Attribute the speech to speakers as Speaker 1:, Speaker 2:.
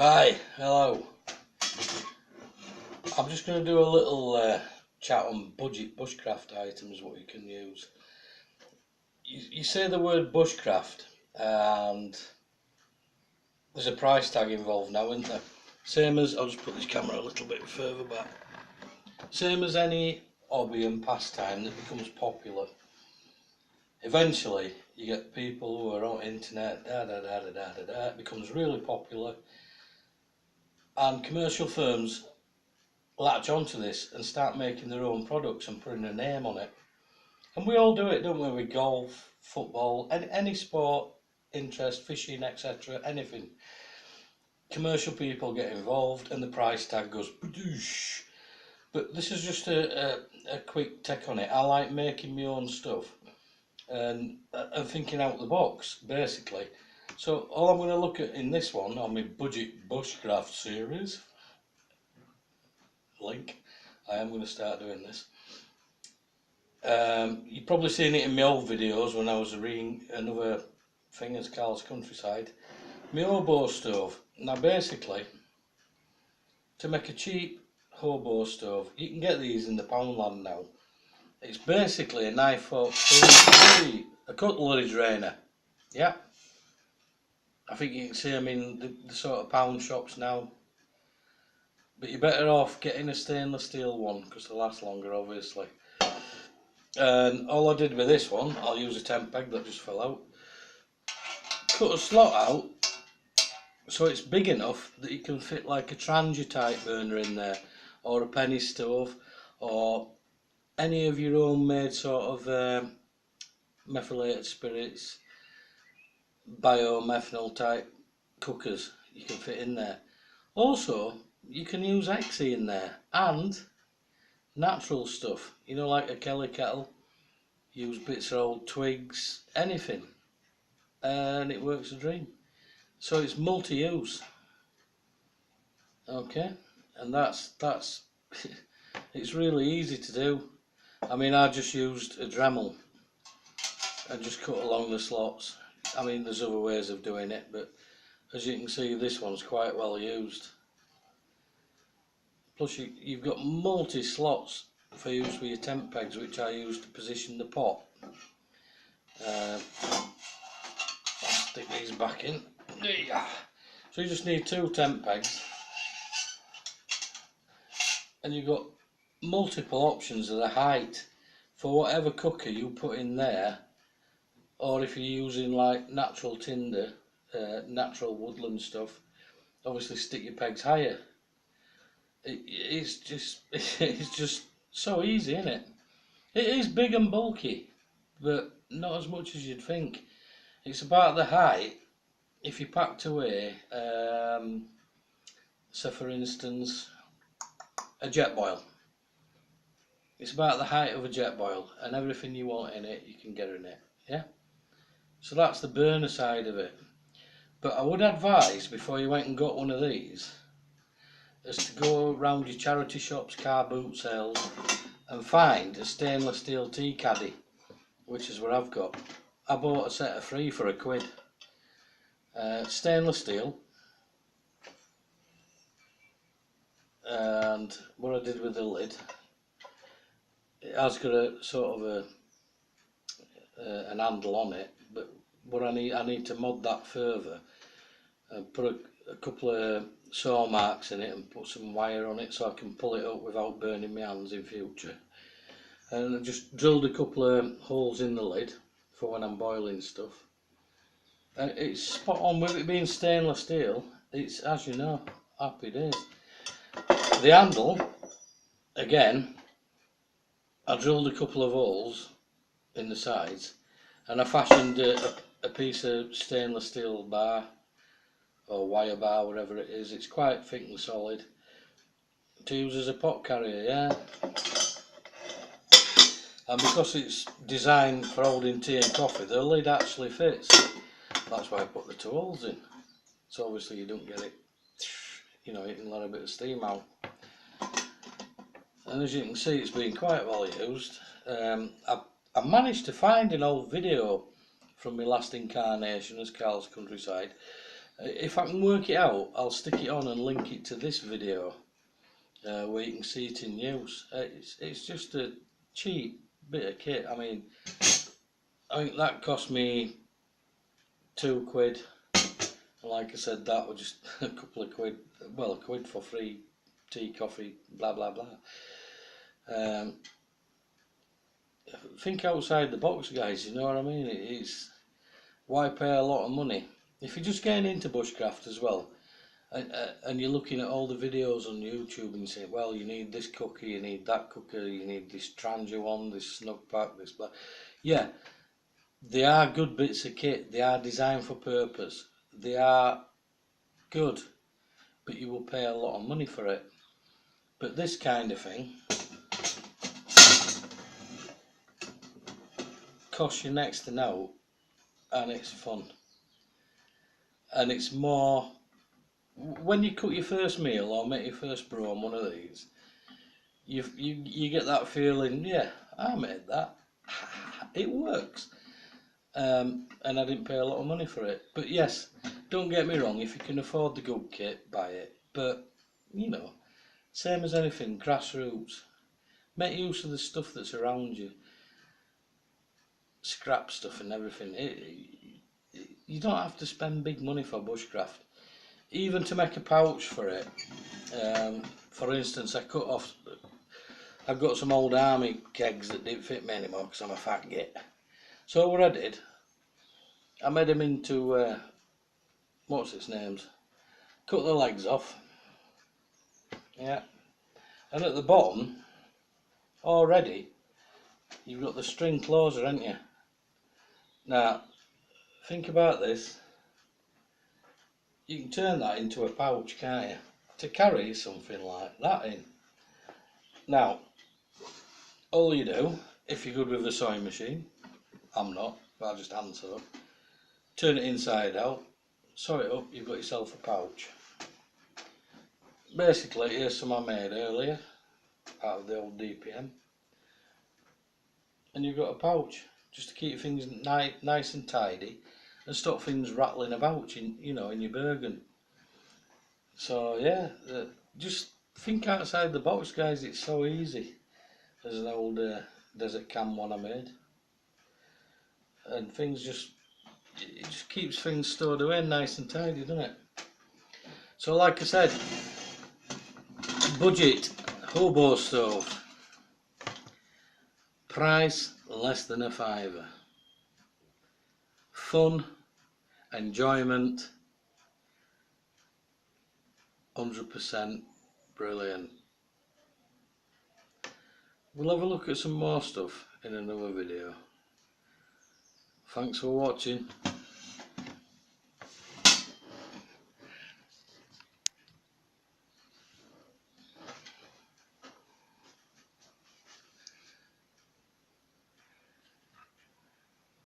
Speaker 1: Hi, hello. I'm just going to do a little chat on budget bushcraft items, what you can use. You say the word bushcraft and there's a price tag involved now, isn't there? Same as, I'll just put this camera a little bit further back. Same as any hobby and pastime that becomes popular. Eventually you get people who are on internet, it becomes really popular, and commercial firms latch onto this and start making their own products and putting a name on it. And we all do it, don't we, with golf, football, any sport, interest, fishing, etc., anything. Commercial people get involved and the price tag goes badoosh. But this is just a quick take on it. I like making my own stuff and thinking out the box, basically. So all I'm going to look at in this one, on my budget bushcraft series, link, I am going to start doing this. You've probably seen it in my old videos when I was reading another thing as Carl's Countryside. My Hobo stove. Now basically, to make a cheap Hobo stove, you can get these in the Poundland now. It's basically a knife, fork, spoon, a cutlery drainer. Yeah. I think you can see them in the sort of pound shops now. But you're better off getting a stainless steel one because they last longer, obviously. And all I did with this one, I'll use a temp peg that just fell out. Cut a slot out so it's big enough that you can fit like a Trangia type burner in there, or a penny stove, or any of your own made sort of methylated spirits, biomethanol type cookers you can fit in there. Also, you can use Exy in there and natural stuff, you know, like a Kelly kettle. Use bits of old twigs, anything, and it works a dream. So it's multi-use. Okay, and that's it's really easy to do. I mean, I just used a Dremel and just cut along the slots. I mean, there's other ways of doing it, but as you can see, this one's quite well used. Plus you've got multi slots for use with your temp pegs, which I use to position the pot. I'll stick these back in. So you just need 2 temp pegs, and you've got multiple options of the height for whatever cooker you put in there, or if you're using like natural tinder, natural woodland stuff, obviously stick your pegs higher. It's just so easy, isn't it? It is big and bulky, but not as much as you'd think. It's about the height. If you packed away, say for instance, a jet boil. It's about the height of a jet boil, and everything you want in it, you can get in it. Yeah. So that's the burner side of it. But I would advise, before you went and got one of these, is to go around your charity shops, car boot sales, and find a stainless steel tea caddy, which is what I've got. I bought a set of 3 for £1. Stainless steel, and what I did with the lid, it has got a sort of an handle on it, but what I need to mod that further and put a couple of saw marks in it and put some wire on it so I can pull it up without burning my hands in future. And I just drilled a couple of holes in the lid for when I'm boiling stuff. And it's spot on with it being stainless steel. It's, as you know, happy days. The handle, again, I drilled a couple of holes in the sides, and I fashioned a piece of stainless steel bar or wire bar, whatever it is. It's quite thick and solid to use as a pot carrier, yeah. And because it's designed for holding tea and coffee, the lid actually fits. That's why I put the 2 holes in. So obviously you don't get it, you know, you can let a bit of steam out. And as you can see, it's been quite well used. I managed to find an old video from my last incarnation as Carl's Countryside, If I can work it out, I'll stick it on and link it to this video where you can see it in use. It's just a cheap bit of kit. I mean, I think that cost me £2. And like I said, that was just a couple of quid. Well, a quid for free tea, coffee, blah blah blah. Think outside the box, guys. You know what I mean? It's why pay a lot of money if you're just getting into bushcraft as well. And you're looking at all the videos on YouTube and you say, well, you need this cooker, you need that cooker, you need this Trangia one, this snug pack, this blah. Yeah, they are good bits of kit. They are designed for purpose. They are good, but you will pay a lot of money for it. But this kind of thing costs you next to no, and it's fun. And it's more, when you cook your first meal or make your first brew on one of these, you get that feeling, yeah, I made that. It works. And I didn't pay a lot of money for it. But yes, don't get me wrong, if you can afford the good kit, buy it. But, you know, same as anything, grassroots. Make use of the stuff that's around you. Scrap stuff and everything. You don't have to spend big money for bushcraft. Even to make a pouch for it. For instance, I've got some old army kegs that didn't fit me anymore because I'm a fat git. So what I did, I made them into, what's its names? Cut the legs off. Yeah. And at the bottom, already, you've got the string closer, haven't you? Now, think about this. You can turn that into a pouch, can't you? To carry something like that in. Now, all you do, if you're good with the sewing machine, I'm not, but I just hand sew, turn it inside out, sew it up, you've got yourself a pouch. Basically, here's some I made earlier, out of the old DPM. And you've got a pouch, just to keep things nice and tidy, and stop things rattling about in your Bergen. So yeah, just think outside the box, guys. It's so easy. There's an old desert cam one I made, and it just keeps things stored away nice and tidy, doesn't it? So like I said, budget Hobo stove, price less than a £5. Fun, enjoyment, 100% brilliant. We'll have a look at some more stuff in another video. Thanks for watching.